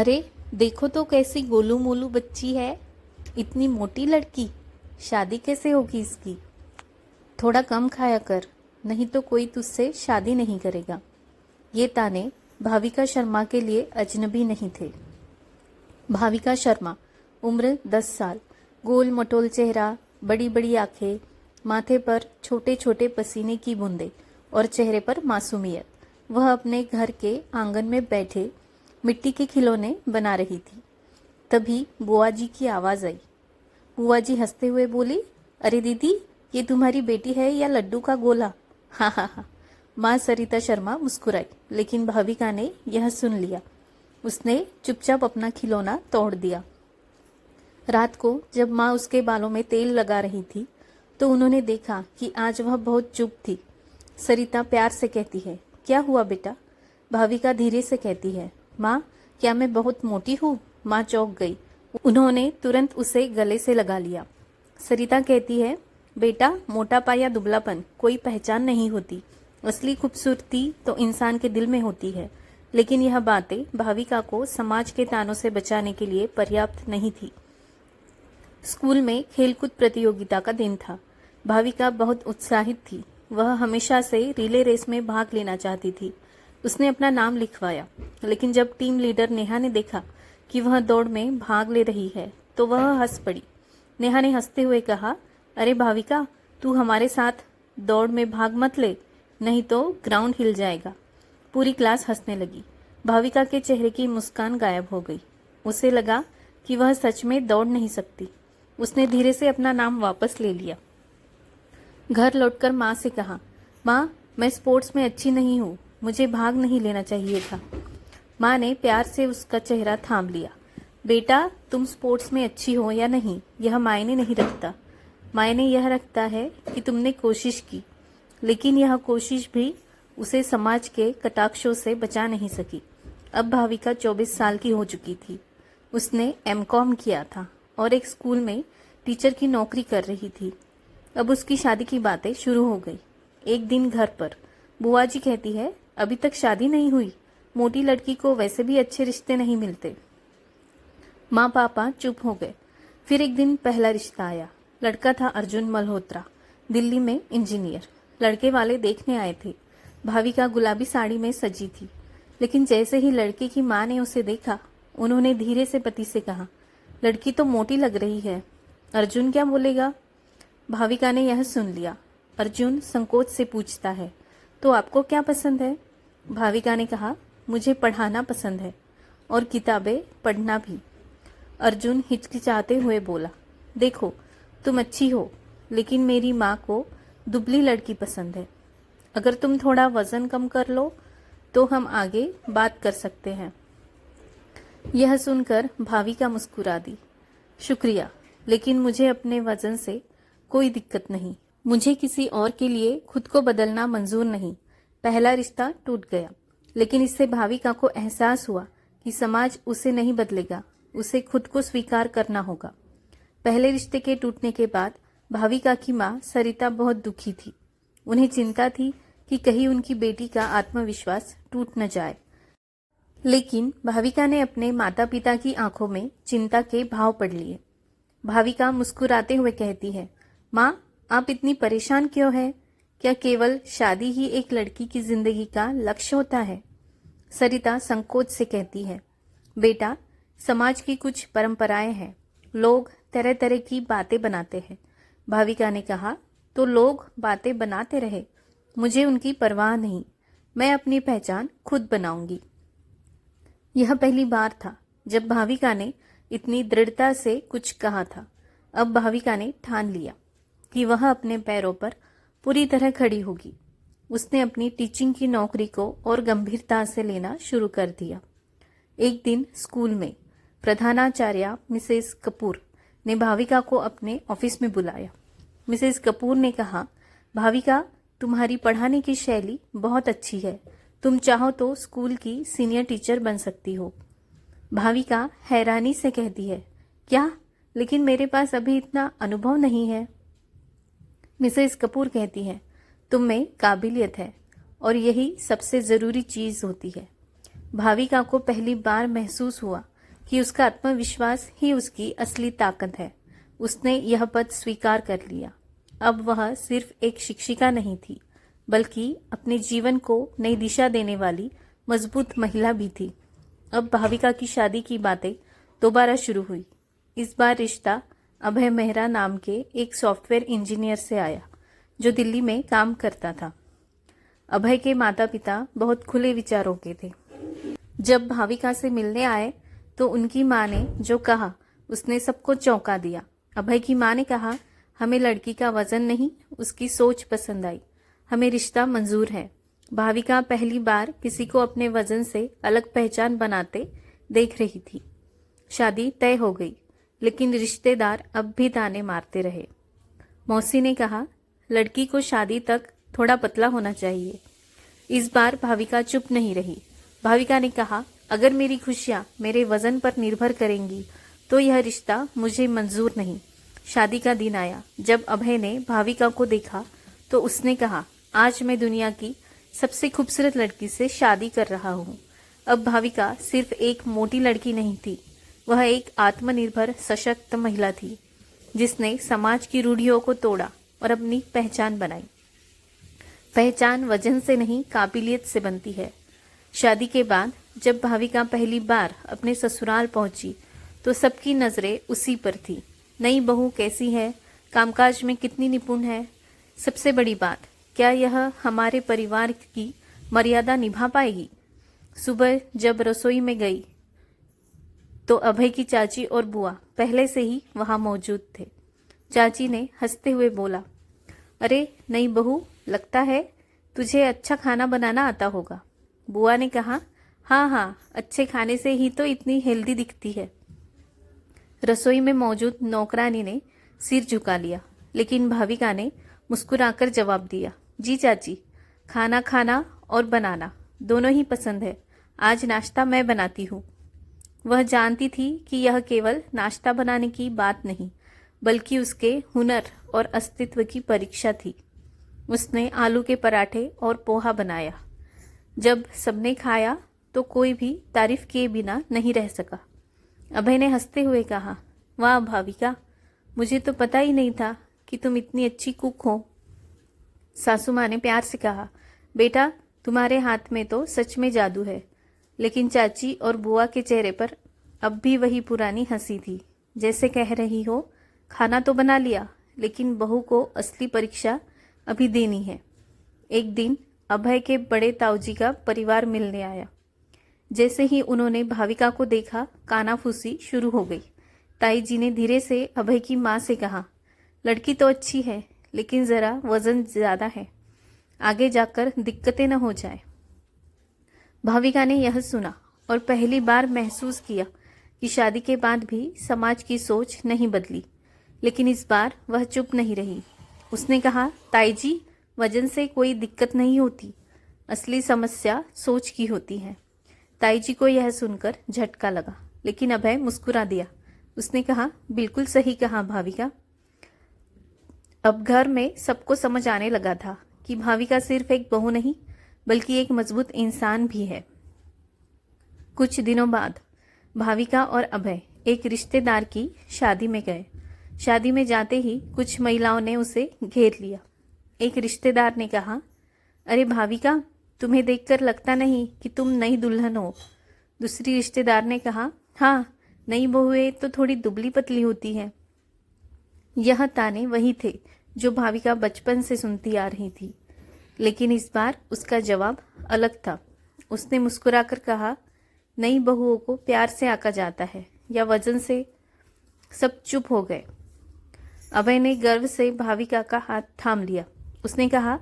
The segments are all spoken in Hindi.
अरे देखो तो कैसी गोलू मोलू बच्ची है। इतनी मोटी लड़की, शादी कैसे होगी इसकी। थोड़ा कम खाया कर, नहीं तो कोई तुझसे शादी नहीं करेगा। ये ताने भाविका शर्मा के लिए अजनबी नहीं थे। भाविका शर्मा, उम्र 10 साल, गोल मटोल चेहरा, बड़ी बड़ी आंखें, माथे पर छोटे छोटे पसीने की बूंदें और चेहरे पर मासूमियत। वह अपने घर के आंगन में बैठे मिट्टी के खिलौने बना रही थी। तभी बुआ जी की आवाज आई। बुआ जी हंसते हुए बोली, अरे दीदी, ये तुम्हारी बेटी है या लड्डू का गोला। हाँ हाँ हाँ। माँ सरिता शर्मा मुस्कुराई, लेकिन भाविका ने यह सुन लिया। उसने चुपचाप अपना खिलौना तोड़ दिया। रात को जब माँ उसके बालों में तेल लगा रही थी तो उन्होंने देखा कि आज वह बहुत चुप थी। सरिता प्यार से कहती है, क्या हुआ बेटा। भाविका धीरे से कहती है, माँ, क्या मैं बहुत मोटी हूँ। माँ चौंक गई। उन्होंने तुरंत उसे गले से लगा लिया। सरिता कहती है, बेटा, मोटापा या दुबलापन कोई पहचान नहीं होती। असली खूबसूरती तो इंसान के दिल में होती है। लेकिन यह बातें भाविका को समाज के तानों से बचाने के लिए पर्याप्त नहीं थी। स्कूल में खेलकूद प्रतियोगिता का दिन था। भाविका बहुत उत्साहित थी। वह हमेशा से रिले रेस में भाग लेना चाहती थी। उसने अपना नाम लिखवाया, लेकिन जब टीम लीडर नेहा ने देखा कि वह दौड़ में भाग ले रही है तो वह हंस पड़ी। नेहा ने हंसते हुए कहा, अरे भाविका, तू हमारे साथ दौड़ में भाग मत ले, नहीं तो ग्राउंड हिल जाएगा। पूरी क्लास हंसने लगी। भाविका के चेहरे की मुस्कान गायब हो गई। उसे लगा कि वह सच में दौड़ नहीं सकती। उसने धीरे से अपना नाम वापस ले लिया। घर लौटकर माँ से कहा, माँ, मैं स्पोर्ट्स में अच्छी नहीं हूँ, मुझे भाग नहीं लेना चाहिए था। माँ ने प्यार से उसका चेहरा थाम लिया। बेटा, तुम स्पोर्ट्स में अच्छी हो या नहीं, यह मायने नहीं रखता। मायने यह रखता है कि तुमने कोशिश की। लेकिन यह कोशिश भी उसे समाज के कटाक्षों से बचा नहीं सकी। अब भाविका 24 साल की हो चुकी थी। उसने एमकॉम किया था और एक स्कूल में टीचर की नौकरी कर रही थी। अब उसकी शादी की बातें शुरू हो गई। एक दिन घर पर बुआ जी कहती है, अभी तक शादी नहीं हुई। मोटी लड़की को वैसे भी अच्छे रिश्ते नहीं मिलते। माँ पापा चुप हो गए। फिर एक दिन पहला रिश्ता आया। लड़का था अर्जुन मल्होत्रा, दिल्ली में इंजीनियर। लड़के वाले देखने आए थे। भाविका गुलाबी साड़ी में सजी थी, लेकिन जैसे ही लड़के की माँ ने उसे देखा, उन्होंने धीरे से पति से कहा, लड़की तो मोटी लग रही है, अर्जुन क्या बोलेगा। भाविका ने यह सुन लिया। अर्जुन संकोच से पूछता है, तो आपको क्या पसंद है। भाविका ने कहा, मुझे पढ़ाना पसंद है और किताबें पढ़ना भी। अर्जुन हिचकिचाते हुए बोला, देखो, तुम अच्छी हो, लेकिन मेरी माँ को दुबली लड़की पसंद है। अगर तुम थोड़ा वजन कम कर लो तो हम आगे बात कर सकते हैं। यह सुनकर भाविका मुस्कुरा दी। शुक्रिया, लेकिन मुझे अपने वजन से कोई दिक्कत नहीं। मुझे किसी और के लिए खुद को बदलना मंजूर नहीं। पहला रिश्ता टूट गया, लेकिन इससे भाविका को एहसास हुआ कि समाज उसे नहीं बदलेगा, उसे खुद को स्वीकार करना होगा। पहले रिश्ते के टूटने के बाद भाविका की माँ सरिता बहुत दुखी थी। उन्हें चिंता थी कि कहीं उनकी बेटी का आत्मविश्वास टूट न जाए। लेकिन भाविका ने अपने माता पिता की आंखों में चिंता के भाव पढ़ लिए। भाविका मुस्कुराते हुए कहती है, माँ, आप इतनी परेशान क्यों हैं? क्या केवल शादी ही एक लड़की की जिंदगी का लक्ष्य होता है? सरिता संकोच से कहती है, बेटा, समाज की कुछ परंपराएं हैं। लोग तरह तरह की बातें बनाते हैं। भाविका ने कहा, तो लोग बातें बनाते रहे, मुझे उनकी परवाह नहीं। मैं अपनी पहचान खुद बनाऊंगी। यह पहली बार था जब भाविका ने इतनी दृढ़ता से कुछ कहा था। अब भाविका ने ठान लिया कि वह अपने पैरों पर पूरी तरह खड़ी होगी। उसने अपनी टीचिंग की नौकरी को और गंभीरता से लेना शुरू कर दिया। एक दिन स्कूल में प्रधानाचार्य मिसेस कपूर ने भाविका को अपने ऑफिस में बुलाया। मिसेस कपूर ने कहा, भाविका, तुम्हारी पढ़ाने की शैली बहुत अच्छी है। तुम चाहो तो स्कूल की सीनियर टीचर बन सकती हो। भाविका हैरानी से कहती है, क्या? लेकिन मेरे पास अभी इतना अनुभव नहीं है। मिसेस कपूर कहती है, तुम में काबिलियत है और यही सबसे जरूरी चीज होती है। भाविका को पहली बार महसूस हुआ कि उसका आत्मविश्वास ही उसकी असली ताकत है। उसने यह पद स्वीकार कर लिया। अब वह सिर्फ एक शिक्षिका नहीं थी, बल्कि अपने जीवन को नई दिशा देने वाली मजबूत महिला भी थी। अब भाविका की शादी की बातें दोबारा शुरू हुई। इस बार रिश्ता अभय मेहरा नाम के एक सॉफ्टवेयर इंजीनियर से आया, जो दिल्ली में काम करता था। अभय के माता पिता बहुत खुले विचारों के थे। जब भाविका से मिलने आए तो उनकी माँ ने जो कहा उसने सबको चौंका दिया। अभय की माँ ने कहा, हमें लड़की का वजन नहीं, उसकी सोच पसंद आई। हमें रिश्ता मंजूर है। भाविका पहली बार किसी को अपने वजन से अलग पहचान बनाते देख रही थी। शादी तय हो गई, लेकिन रिश्तेदार अब भी ताने मारते रहे। मौसी ने कहा, लड़की को शादी तक थोड़ा पतला होना चाहिए। इस बार भाविका चुप नहीं रही। भाविका ने कहा, अगर मेरी खुशियां मेरे वजन पर निर्भर करेंगी तो यह रिश्ता मुझे मंजूर नहीं। शादी का दिन आया। जब अभय ने भाविका को देखा तो उसने कहा, आज मैं दुनिया की सबसे खूबसूरत लड़की से शादी कर रहा हूँ। अब भाविका सिर्फ एक मोटी लड़की नहीं थी, वह एक आत्मनिर्भर सशक्त महिला थी, जिसने समाज की रूढ़ियों को तोड़ा और अपनी पहचान बनाई। पहचान वजन से नहीं, काबिलियत से बनती है। शादी के बाद जब भाविका पहली बार अपने ससुराल पहुंची तो सबकी नजरें उसी पर थी। नई बहू कैसी है, कामकाज में कितनी निपुण है, सबसे बड़ी बात, क्या यह हमारे परिवार की मर्यादा निभा पाएगी। सुबह जब रसोई में गई तो अभय की चाची और बुआ पहले से ही वहां मौजूद थे। चाची ने हंसते हुए बोला, अरे नई बहू, लगता है तुझे अच्छा खाना बनाना आता होगा। बुआ ने कहा, हाँ हाँ, अच्छे खाने से ही तो इतनी हेल्दी दिखती है। रसोई में मौजूद नौकरानी ने सिर झुका लिया, लेकिन भाविका ने मुस्कुराकर जवाब दिया, जी चाची, खाना खाना और बनाना दोनों ही पसंद है। आज नाश्ता मैं बनाती हूँ। वह जानती थी कि यह केवल नाश्ता बनाने की बात नहीं, बल्कि उसके हुनर और अस्तित्व की परीक्षा थी। उसने आलू के पराठे और पोहा बनाया। जब सबने खाया तो कोई भी तारीफ किए बिना नहीं रह सका। अभय ने हंसते हुए कहा, वाह भाविका, मुझे तो पता ही नहीं था कि तुम इतनी अच्छी कुक हो। सासू माँ ने प्यार से कहा, बेटा तुम्हारे हाथ में तो सच में जादू है। लेकिन चाची और बुआ के चेहरे पर अब भी वही पुरानी हंसी थी, जैसे कह रही हो, खाना तो बना लिया, लेकिन बहू को असली परीक्षा अभी देनी है। एक दिन अभय के बड़े ताऊजी का परिवार मिलने आया। जैसे ही उन्होंने भाविका को देखा, कानाफूसी शुरू हो गई। ताई जी ने धीरे से अभय की माँ से कहा, लड़की तो अच्छी है, लेकिन जरा वजन ज्यादा है, आगे जाकर दिक्कतें न हो जाए। भाविका ने यह सुना और पहली बार महसूस किया कि शादी के बाद भी समाज की सोच नहीं बदली। लेकिन इस बार वह चुप नहीं रही। उसने कहा, ताई जी, वजन से कोई दिक्कत नहीं होती, असली समस्या सोच की होती है। ताई जी को यह सुनकर झटका लगा, लेकिन अभय मुस्कुरा दिया। उसने कहा, बिल्कुल सही कहा भाविका। अब घर में सबको समझ आने लगा था कि भाविका सिर्फ एक बहू नहीं, बल्कि एक मजबूत इंसान भी है। कुछ दिनों बाद भाविका और अभय एक रिश्तेदार की शादी में गए। शादी में जाते ही कुछ महिलाओं ने उसे घेर लिया। एक रिश्तेदार ने कहा, अरे भाविका, तुम्हें देखकर लगता नहीं कि तुम नई दुल्हन हो। दूसरी रिश्तेदार ने कहा, हाँ, नई बहुएं तो थोड़ी दुबली पतली होती है। यह ताने वही थे जो भाविका बचपन से सुनती आ रही थी, लेकिन इस बार उसका जवाब अलग था। उसने मुस्कुराकर कहा, नई बहुओं को प्यार से आका जाता है या वजन से। सब चुप हो गए। अभय ने गर्व से भाविका का हाथ थाम लिया। उसने कहा,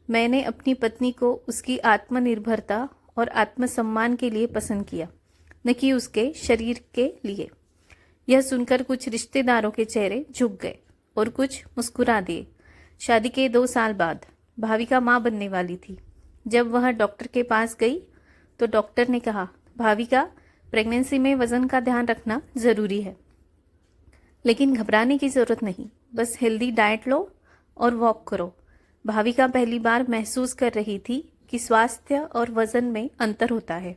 मैंने अपनी पत्नी को उसकी आत्मनिर्भरता और आत्मसम्मान के लिए पसंद किया, न कि उसके शरीर के लिए। यह सुनकर कुछ रिश्तेदारों के चेहरे झुक गए और कुछ मुस्कुरा दिए। शादी के 2 साल बाद भाविका माँ बनने वाली थी। जब वह डॉक्टर के पास गई तो डॉक्टर ने कहा, भाविका, प्रेगनेंसी में वजन का ध्यान रखना जरूरी है, लेकिन घबराने की जरूरत नहीं, बस हेल्दी डाइट लो और वॉक करो। भाविका पहली बार महसूस कर रही थी कि स्वास्थ्य और वजन में अंतर होता है।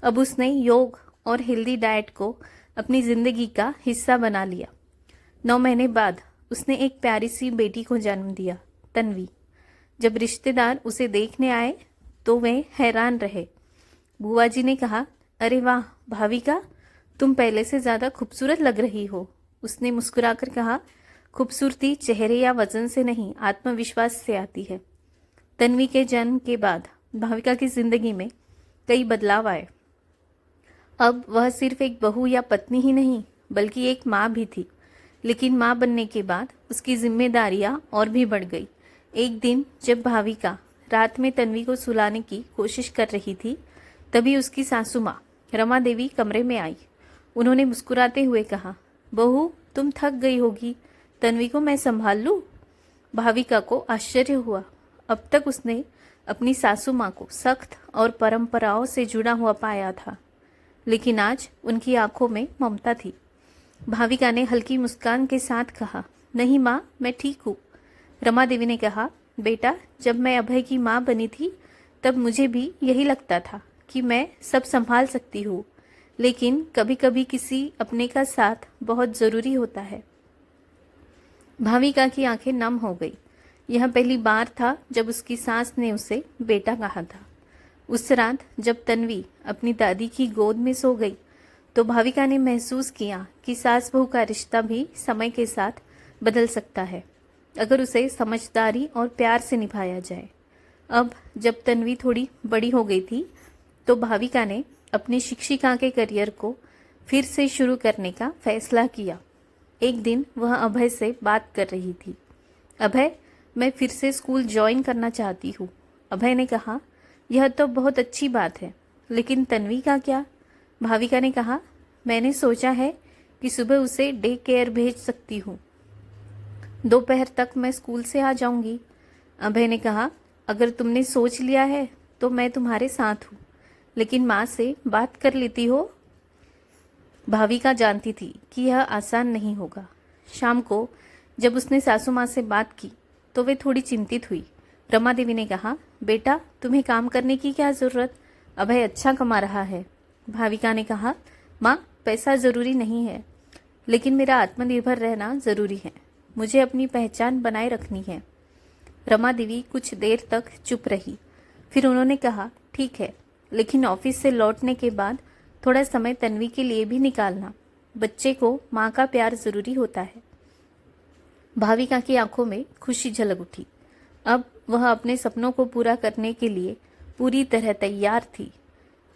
अब उसने योग और हेल्दी डाइट को अपनी जिंदगी का हिस्सा बना लिया। 9 महीने बाद उसने एक प्यारी सी बेटी को जन्म दिया, तन्वी। जब रिश्तेदार उसे देखने आए तो वे हैरान रहे। बुआ जी ने कहा, अरे वाह भाविका, तुम पहले से ज्यादा खूबसूरत लग रही हो। उसने मुस्कुराकर कहा, खूबसूरती चेहरे या वजन से नहीं, आत्मविश्वास से आती है। तन्वी के जन्म के बाद भाविका की जिंदगी में कई बदलाव आए। अब वह सिर्फ एक बहू या पत्नी ही नहीं, बल्कि एक माँ भी थी। लेकिन माँ बनने के बाद उसकी जिम्मेदारियां और भी बढ़ गई। एक दिन जब भाविका रात में तन्वी को सुलाने की कोशिश कर रही थी, तभी उसकी सासू माँ रमा देवी कमरे में आई। उन्होंने मुस्कुराते हुए कहा, बहू तुम थक गई होगी, तन्वी को मैं संभाल लूं? भाविका को आश्चर्य हुआ। अब तक उसने अपनी सासू माँ को सख्त और परंपराओं से जुड़ा हुआ पाया था, लेकिन आज उनकी आंखों में ममता थी। भाविका ने हल्की मुस्कान के साथ कहा, नहीं माँ, मैं ठीक हूँ। रमा देवी ने कहा, बेटा, जब मैं अभय की माँ बनी थी तब मुझे भी यही लगता था कि मैं सब संभाल सकती हूँ, लेकिन कभी कभी किसी अपने का साथ बहुत जरूरी होता है। भाविका की आंखें नम हो गई। यह पहली बार था जब उसकी सास ने उसे बेटा कहा था। उस रात जब तन्वी अपनी दादी की गोद में सो गई तो भाविका ने महसूस किया कि सास बहू का रिश्ता भी समय के साथ बदल सकता है, अगर उसे समझदारी और प्यार से निभाया जाए। अब जब तन्वी थोड़ी बड़ी हो गई थी तो भाविका ने अपनी शिक्षिका के करियर को फिर से शुरू करने का फैसला किया। एक दिन वह अभय से बात कर रही थी। अभय, मैं फिर से स्कूल ज्वाइन करना चाहती हूँ। अभय ने कहा, यह तो बहुत अच्छी बात है, लेकिन तन्वी का क्या? भाविका ने कहा, मैंने सोचा है कि सुबह उसे डे केयर भेज सकती हूँ, दोपहर तक मैं स्कूल से आ जाऊंगी। अभय ने कहा, अगर तुमने सोच लिया है तो मैं तुम्हारे साथ हूँ, लेकिन माँ से बात कर लेती हो। भाविका जानती थी कि यह आसान नहीं होगा। शाम को जब उसने सासू माँ से बात की तो वे थोड़ी चिंतित हुई। रमा देवी ने कहा, बेटा, तुम्हें काम करने की क्या जरूरत, अभय अच्छा कमा रहा है। भाविका ने कहा, माँ, पैसा जरूरी नहीं है, लेकिन मेरा आत्मनिर्भर रहना जरूरी है। मुझे अपनी पहचान बनाए रखनी है। रमा देवी कुछ देर तक चुप रही। फिर उन्होंने कहा, ठीक है, लेकिन ऑफिस से लौटने के बाद थोड़ा समय तन्वी के लिए भी निकालना। बच्चे को माँ का प्यार जरूरी होता है। भाविका की आंखों में खुशी झलक उठी। अब वह अपने सपनों को पूरा करने के लिए पूरी तरह तैयार थी।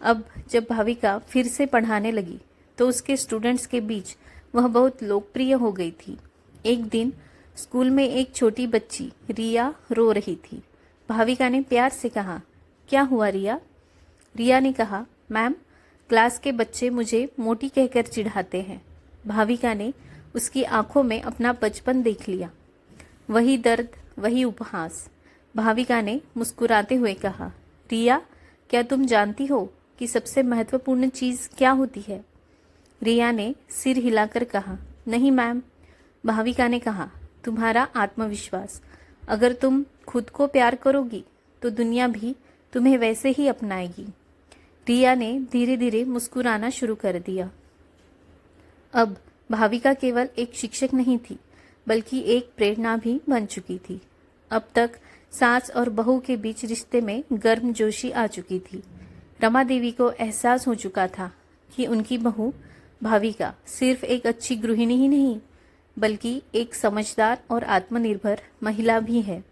अब जब भाविका फिर से पढ़ाने लगी तो उसके स्टूडेंट्स के बीच वह बहुत लोकप्रिय हो गई थी। एक दिन स्कूल में एक छोटी बच्ची रिया रो रही थी। भाविका ने प्यार से कहा, क्या हुआ रिया? रिया ने कहा, मैम, क्लास के बच्चे मुझे मोटी कहकर चिढ़ाते हैं। भाविका ने उसकी आंखों में अपना बचपन देख लिया। वही दर्द, वही उपहास। भाविका ने मुस्कुराते हुए कहा, रिया, क्या तुम जानती हो कि सबसे महत्वपूर्ण चीज क्या होती है? रिया ने सिर हिलाकर कहा, नहीं मैम। भाविका ने कहा, तुम्हारा आत्मविश्वास। अगर तुम खुद को प्यार करोगी तो दुनिया भी तुम्हें वैसे ही अपनाएगी। रिया ने धीरे धीरे मुस्कुराना शुरू कर दिया। अब भाविका केवल एक शिक्षक नहीं थी, बल्कि एक प्रेरणा भी बन चुकी थी। अब तक सास और बहू के बीच रिश्ते में गर्मजोशी आ चुकी थी। रमा देवी को एहसास हो चुका था कि उनकी बहू भाविका सिर्फ एक अच्छी गृहिणी ही नहीं, बल्कि एक समझदार और आत्मनिर्भर महिला भी है।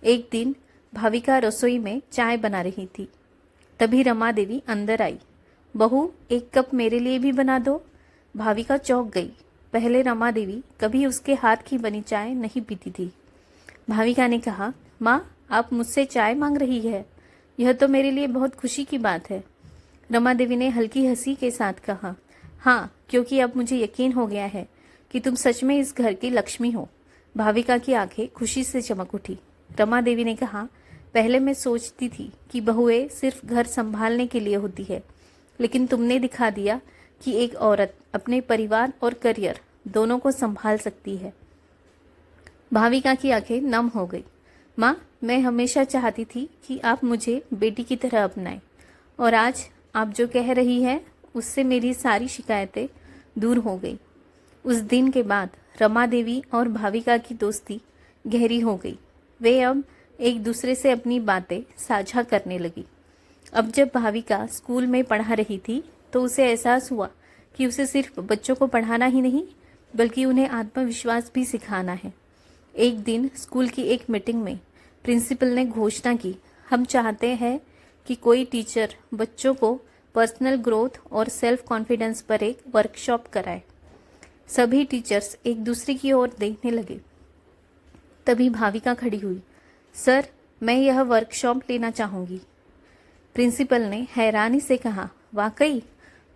एक दिन भाविका रसोई में चाय बना रही थी। तभी रमा देवी अंदर आई। बहू, एक कप मेरे लिए भी बना दो। भाविका चौंक गई। पहले रमा देवी कभी उसके हाथ की बनी चाय नहीं पीती थी। भाविका ने कहा, माँ, आप मुझसे चाय मांग रही है, यह तो मेरे लिए बहुत खुशी की बात है। रमा देवी ने हल्की हंसी के साथ कहा, हाँ, क्योंकि अब मुझे यकीन हो गया है कि तुम सच में इस घर की लक्ष्मी हो। भाविका की आंखें खुशी से चमक उठी। रमा देवी ने कहा, पहले मैं सोचती थी कि बहुएं सिर्फ घर संभालने के लिए होती है, लेकिन तुमने दिखा दिया कि एक औरत अपने परिवार और करियर दोनों को संभाल सकती है। भाविका की आंखें नम हो गई। माँ, मैं हमेशा चाहती थी कि आप मुझे बेटी की तरह अपनाएं, और आज आप जो कह रही हैं उससे मेरी सारी शिकायतें दूर हो गई। उस दिन के बाद रमा देवी और भाविका की दोस्ती गहरी हो गई। वे अब एक दूसरे से अपनी बातें साझा करने लगी। अब जब भाविका स्कूल में पढ़ा रही थी तो उसे एहसास हुआ कि उसे सिर्फ बच्चों को पढ़ाना ही नहीं बल्कि उन्हें आत्मविश्वास भी सिखाना है। एक दिन स्कूल की एक मीटिंग में प्रिंसिपल ने घोषणा की, हम चाहते हैं कि कोई टीचर बच्चों को पर्सनल ग्रोथ और सेल्फ कॉन्फिडेंस पर एक वर्कशॉप कराए। सभी टीचर्स एक दूसरे की ओर देखने लगे। तभी भाविका खड़ी हुई, सर मैं यह वर्कशॉप लेना चाहूँगी। प्रिंसिपल ने हैरानी से कहा, वाकई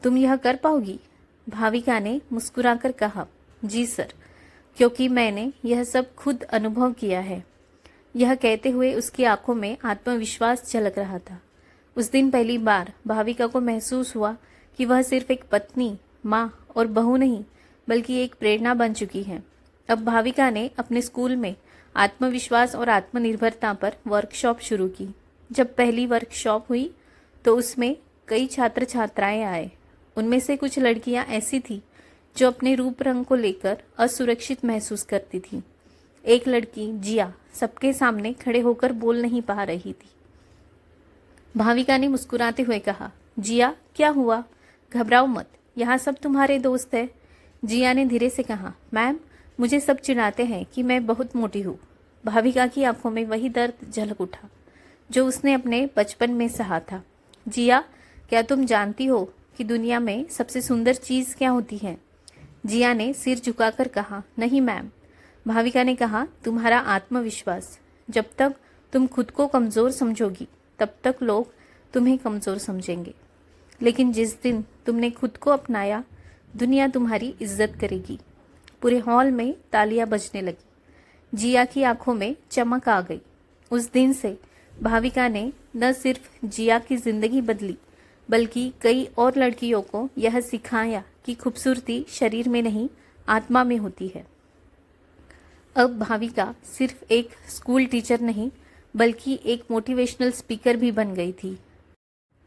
तुम यह कर पाओगी? भाविका ने मुस्कुराकर कहा, जी सर, क्योंकि मैंने यह सब खुद अनुभव किया है। यह कहते हुए उसकी आंखों में आत्मविश्वास झलक रहा था। उस दिन पहली बार भाविका को महसूस हुआ कि वह सिर्फ एक पत्नी, माँ और बहू नहीं बल्कि एक प्रेरणा बन चुकी है। अब भाविका ने अपने स्कूल में आत्मविश्वास और आत्मनिर्भरता पर वर्कशॉप शुरू की। जब पहली वर्कशॉप हुई तो उसमें कई छात्र छात्राएं आए। उनमें से कुछ लड़कियां ऐसी थी जो अपने रूप रंग को लेकर असुरक्षित महसूस करती थी। एक लड़की जिया सबके सामने खड़े होकर बोल नहीं पा रही थी। भाविका ने मुस्कुराते हुए कहा, जिया क्या हुआ? घबराओ मत, यहाँ सब तुम्हारे दोस्त हैं। जिया ने धीरे से कहा, मैम मुझे सब चिढ़ाते हैं कि मैं बहुत मोटी हूँ। भाविका की आंखों में वही दर्द झलक उठा जो उसने अपने बचपन में सहा था। जिया, क्या तुम जानती हो कि दुनिया में सबसे सुंदर चीज़ क्या होती है? जिया ने सिर झुकाकर कहा, नहीं मैम। भाविका ने कहा, तुम्हारा आत्मविश्वास। जब तक तुम खुद को कमज़ोर समझोगी तब तक लोग तुम्हें कमज़ोर समझेंगे, लेकिन जिस दिन तुमने खुद को अपनाया दुनिया तुम्हारी इज्जत करेगी। पूरे हॉल में तालियां बजने लगी। जिया की आंखों में चमक आ गई। उस दिन से भाविका ने न सिर्फ जिया की जिंदगी बदली बल्कि कई और लड़कियों को यह सिखाया कि खूबसूरती शरीर में नहीं आत्मा में होती है। अब भाविका सिर्फ एक स्कूल टीचर नहीं बल्कि एक मोटिवेशनल स्पीकर भी बन गई थी।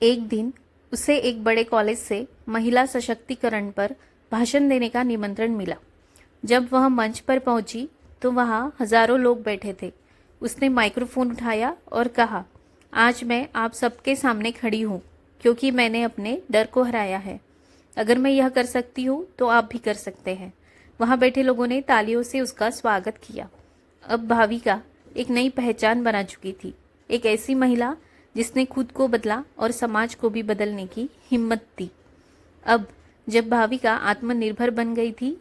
एक दिन उसे एक बड़े कॉलेज से महिला सशक्तिकरण पर भाषण देने का निमंत्रण मिला। जब वह मंच पर पहुंची तो वहां हजारों लोग बैठे थे। उसने माइक्रोफोन उठाया और कहा, आज मैं आप सबके सामने खड़ी हूँ क्योंकि मैंने अपने डर को हराया है। अगर मैं यह कर सकती हूँ तो आप भी कर सकते हैं। वहाँ बैठे लोगों ने तालियों से उसका स्वागत किया। अब भाविका एक नई पहचान बना चुकी थी, एक ऐसी महिला जिसने खुद को बदला और समाज को भी बदलने की हिम्मत दी। अब जब भाविका आत्मनिर्भर बन गई थी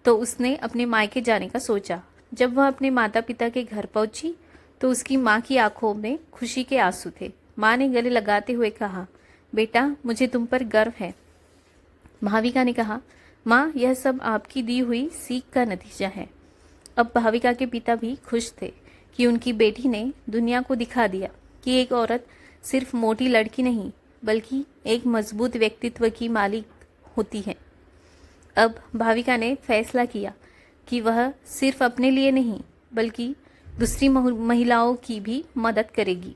तो उसने अपने मायके जाने का सोचा। जब वह अपने माता पिता के घर पहुंची तो उसकी माँ की आंखों में खुशी के आंसू थे। माँ ने गले लगाते हुए कहा, बेटा मुझे तुम पर गर्व है। भाविका ने कहा, माँ यह सब आपकी दी हुई सीख का नतीजा है। अब भाविका के पिता भी खुश थे कि उनकी बेटी ने दुनिया को दिखा दिया कि एक औरत सिर्फ मोटी लड़की नहीं बल्कि एक मजबूत व्यक्तित्व की मालिक होती है। अब भाविका ने फैसला किया कि वह सिर्फ अपने लिए नहीं बल्कि दूसरी महिलाओं की भी मदद करेगी।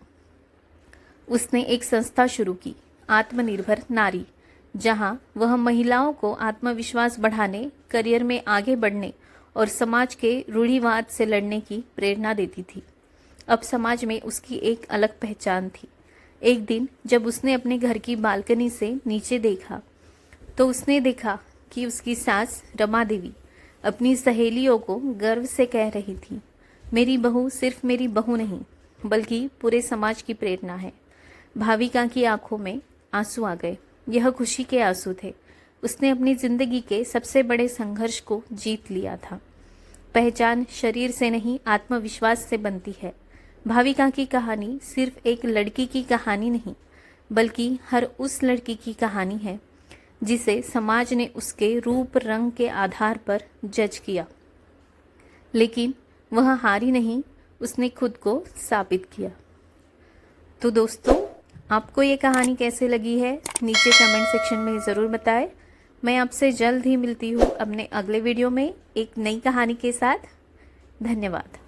उसने एक संस्था शुरू की, आत्मनिर्भर नारी, जहां वह महिलाओं को आत्मविश्वास बढ़ाने, करियर में आगे बढ़ने और समाज के रूढ़िवाद से लड़ने की प्रेरणा देती थी। अब समाज में उसकी एक अलग पहचान थी। एक दिन जब उसने अपने घर की बालकनी से नीचे देखा तो उसने देखा कि उसकी सास रमा देवी अपनी सहेलियों को गर्व से कह रही थी, मेरी बहू सिर्फ मेरी बहू नहीं बल्कि पूरे समाज की प्रेरणा है। भाविका की आंखों में आंसू आ गए। यह खुशी के आंसू थे। उसने अपनी जिंदगी के सबसे बड़े संघर्ष को जीत लिया था। पहचान शरीर से नहीं आत्मविश्वास से बनती है। भाविका की कहानी सिर्फ एक लड़की की कहानी नहीं बल्कि हर उस लड़की की कहानी है जिसे समाज ने उसके रूप रंग के आधार पर जज किया, लेकिन वह हारी नहीं, उसने खुद को साबित किया। तो दोस्तों, आपको ये कहानी कैसे लगी है नीचे कमेंट सेक्शन में ज़रूर बताएं। मैं आपसे जल्द ही मिलती हूँ अपने अगले वीडियो में एक नई कहानी के साथ। धन्यवाद।